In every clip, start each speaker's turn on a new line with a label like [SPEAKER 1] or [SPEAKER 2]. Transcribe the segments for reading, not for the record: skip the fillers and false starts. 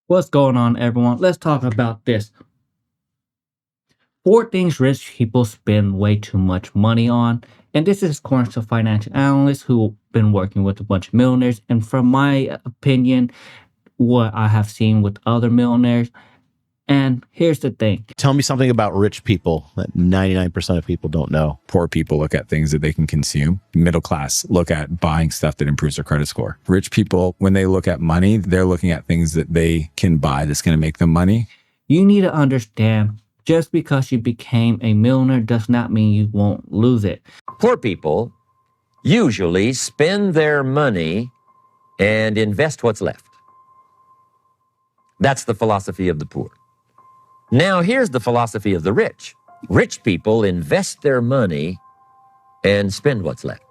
[SPEAKER 1] What's going on, everyone? Let's talk about this. Four things rich people spend way too much money on. And this is according to financial analysts who've been working with a bunch of millionaires. And from my opinion, what I have seen with other millionaires. And here's the thing.
[SPEAKER 2] Tell me something about rich people that 99% of people don't know.
[SPEAKER 3] Poor people look at things that they can consume. Middle class look at buying stuff that improves their credit score. Rich people, when they look at money, they're looking at things that they can buy that's going to make them money.
[SPEAKER 1] You need to understand, just because you became a millionaire does not mean you won't lose it.
[SPEAKER 4] Poor people usually spend their money and invest what's left. That's the philosophy of the poor. Now, here's the philosophy of the rich. Rich people invest their money and spend what's left.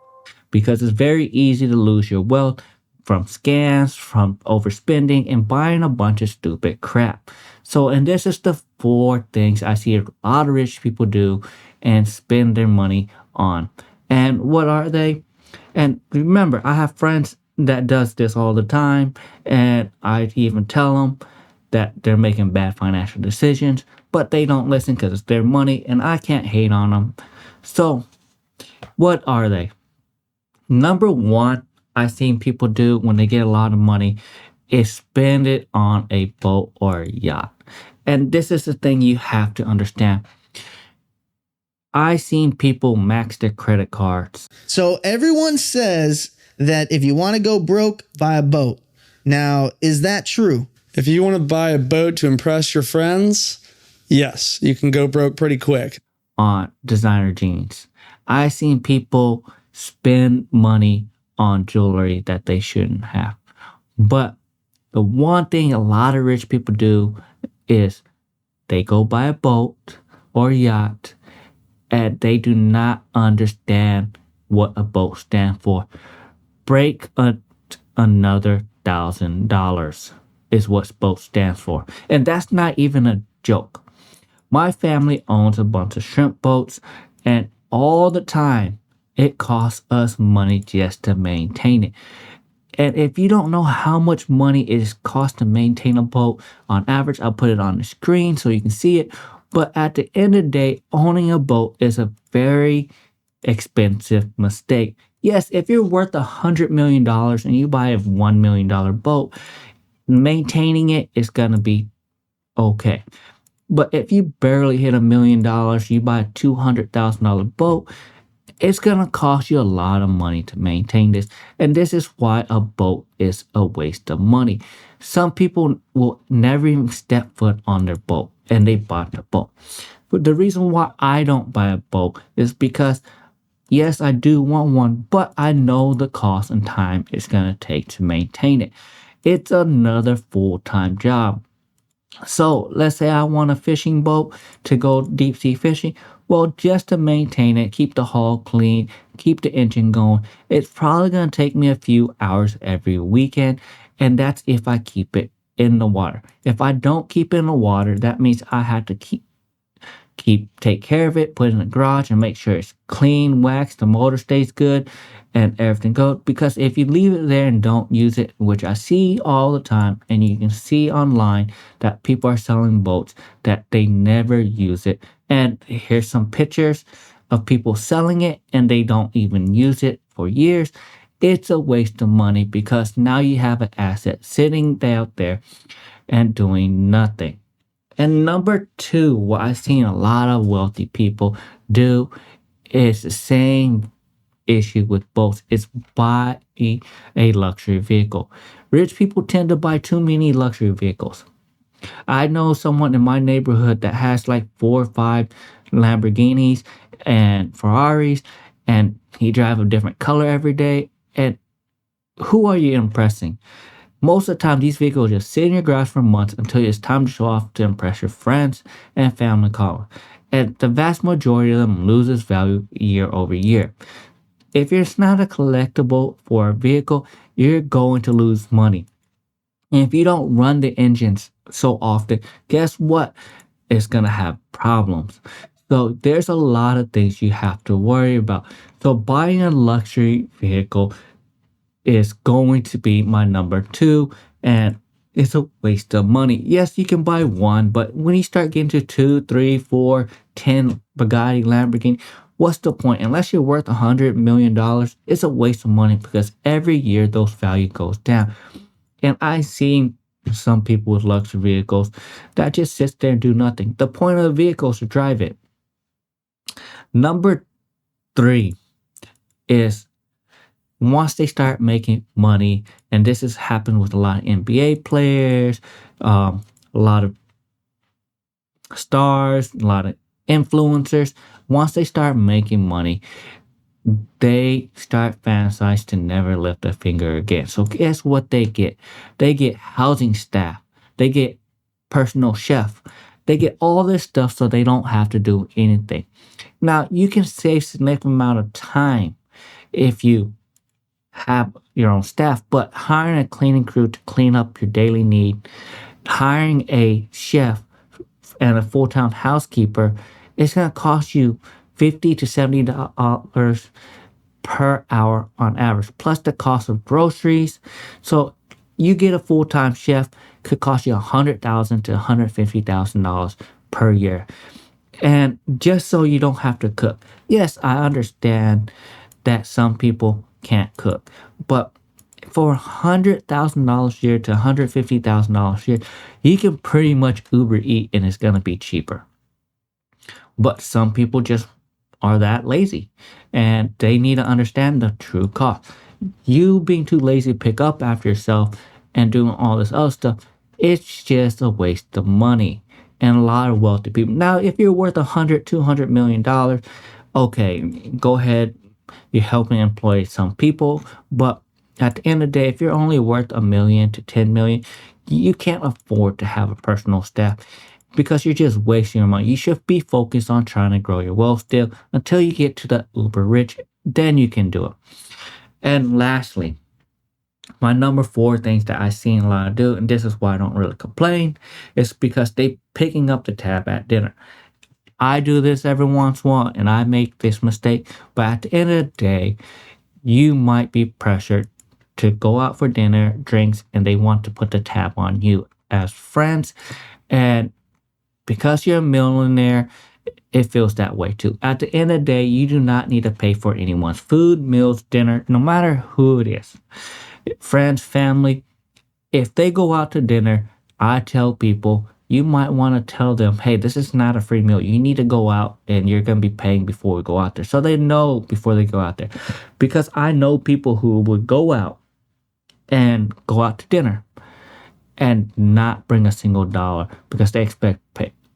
[SPEAKER 1] Because it's very easy to lose your wealth from scams, from overspending, and buying a bunch of stupid crap. So, and this is the four things I see a lot of rich people do and spend their money on. And what are they? And remember, I have friends that does this all the time, and I even tell them that they're making bad financial decisions, but they don't listen because it's their money, and I can't hate on them. So, what are they? Number one, I've seen people do when they get a lot of money is spend it on a boat or a yacht. And this is the thing you have to understand. I've seen people max their credit cards.
[SPEAKER 5] So everyone says that if you want to go broke, buy a boat. Now, is that true?
[SPEAKER 6] If you want to buy a boat to impress your friends, yes, you can go broke pretty quick.
[SPEAKER 1] On designer jeans. I've seen people spend money on jewelry that they shouldn't have. But the one thing a lot of rich people do is they go buy a boat or yacht and they do not understand what a boat stands for. Break another $1,000 is what boat stands for. And that's not even a joke. My family owns a bunch of shrimp boats, and all the time it costs us money just to maintain it. And if you don't know how much money it costs to maintain a boat, on average, I'll put it on the screen so you can see it. But at the end of the day, owning a boat is a very expensive mistake. Yes, if you're worth $100 million and you buy a $1 million boat, maintaining it is going to be okay. But if you barely hit $1 million, you buy a $200,000 boat, it's going to cost you a lot of money to maintain this. And this is why a boat is a waste of money. Some people will never even step foot on their boat and they bought the boat. But the reason why I don't buy a boat is because, yes, I do want one, but I know the cost and time it's going to take to maintain it. It's another full-time job. So let's say I want a fishing boat to go deep sea fishing. Well, just to maintain it, keep the hull clean, keep the engine going, it's probably going to take me a few hours every weekend. And that's if I keep it in the water. If I don't keep it in the water, that means I have to take care of it, put it in the garage and make sure it's clean, waxed, the motor stays good and everything goes. Because if you leave it there and don't use it, which I see all the time, and you can see online that people are selling boats that they never use it. And here's some pictures of people selling it and they don't even use it for years. It's a waste of money because now you have an asset sitting out there and doing nothing. And number two, what I've seen a lot of wealthy people do is the same issue with boats. It's buy a luxury vehicle. Rich people tend to buy too many luxury vehicles. I know someone in my neighborhood that has like 4 or 5 Lamborghinis and Ferraris, and he drives a different color every day. And who are you impressing? Most of the time, these vehicles just sit in your garage for months until it's time to show off to impress your friends and family callers. And the vast majority of them loses value year over year. If it's not a collectible for a vehicle, you're going to lose money. And if you don't run the engines so often, guess what? It's going to have problems. So there's a lot of things you have to worry about. So buying a luxury vehicle is going to be my number two. And it's a waste of money. Yes, you can buy one, but when you start getting to 2, 3, 4, 10 Bugatti, Lamborghini, what's the point? Unless you're worth $100 million, it's a waste of money because every year those value goes down. And I've seen some people with luxury vehicles that just sits there and do nothing. The point of the vehicle is to drive it. Number 3 is once they start making money, and this has happened with a lot of NBA players, a lot of stars, a lot of influencers, once they start making money, they start fantasizing to never lift a finger again. So guess what they get? They get housing staff. They get personal chef. They get all this stuff so they don't have to do anything. Now, you can save significant amount of time if you have your own staff, but hiring a cleaning crew to clean up your daily need, hiring a chef and a full-time housekeeper, it's going to cost you $50 to $70 per hour on average, plus the cost of groceries. So you get a full-time chef, could cost you $100,000 to $150,000 per year. And just so you don't have to cook. Yes, I understand that some people can't cook, but for $100,000 a year to $150,000 a year, you can pretty much Uber Eat and it's going to be cheaper. But some people just are that lazy and they need to understand the true cost. You being too lazy to pick up after yourself and doing all this other stuff, it's just a waste of money and a lot of wealthy people. Now, if you're worth $100, $200 million, okay, go ahead. You're helping employ some people, but at the end of the day, if you're only worth $1 million to $10 million, you can't afford to have a personal staff because you're just wasting your money. You should be focused on trying to grow your wealth still until you get to the uber rich. Then you can do it. And lastly, my number 4 things that I've seen a lot of do, and this is why I don't really complain, is because they picking up the tab at dinner. I do this every once in a while and I make this mistake, but at the end of the day, you might be pressured to go out for dinner, drinks, and they want to put the tab on you as friends. And because you're a millionaire, it feels that way too. At the end of the day, you do not need to pay for anyone's food, meals, dinner, no matter who it is. Friends, family, if they go out to dinner, I tell people, you might want to tell them, hey, this is not a free meal. You need to go out and you're going to be paying before we go out there. So they know before they go out there. Because I know people who would go out and go out to dinner and not bring a single dollar because they expect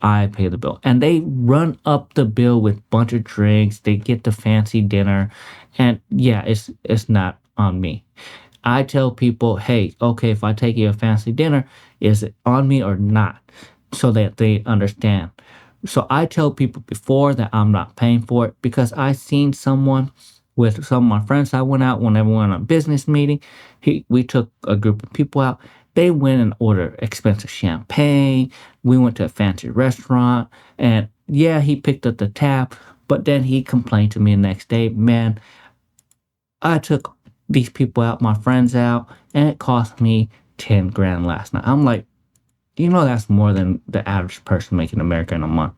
[SPEAKER 1] I pay the bill. And they run up the bill with a bunch of drinks. They get the fancy dinner. And yeah, it's not on me. I tell people, hey, okay, if I take you a fancy dinner, is it on me or not? So that they understand. So I tell people before that I'm not paying for it because I seen someone with some of my friends. I went out whenever we went on a business meeting. We took a group of people out. They went and ordered expensive champagne. We went to a fancy restaurant. And yeah, he picked up the tab. But then he complained to me the next day, man, I took these people out, my friends out, and it cost me 10 grand last night. I'm like, you know that's more than the average person making in America in a month.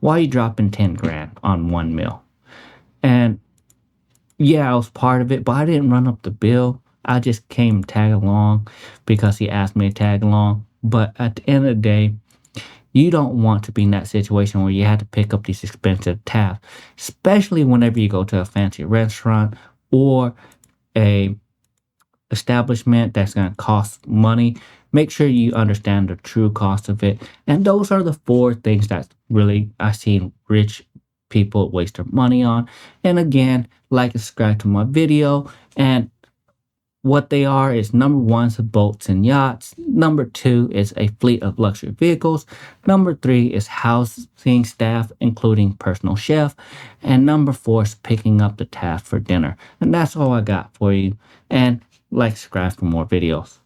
[SPEAKER 1] Why are you dropping 10 grand on one meal? And yeah, I was part of it, but I didn't run up the bill. I just came tag along because he asked me to tag along. But at the end of the day, you don't want to be in that situation where you have to pick up these expensive tabs, especially whenever you go to a fancy restaurant or a establishment that's going to cost money. Make sure you understand the true cost of it. And those are the 4 things that really I've seen rich people waste their money on. And again, like and subscribe to my video. And what they are is number 1 is boats and yachts. Number 2 is a fleet of luxury vehicles. Number 3 is housing staff, including personal chef. And number 4 is picking up the tab for dinner. And that's all I got for you. And like, subscribe for more videos.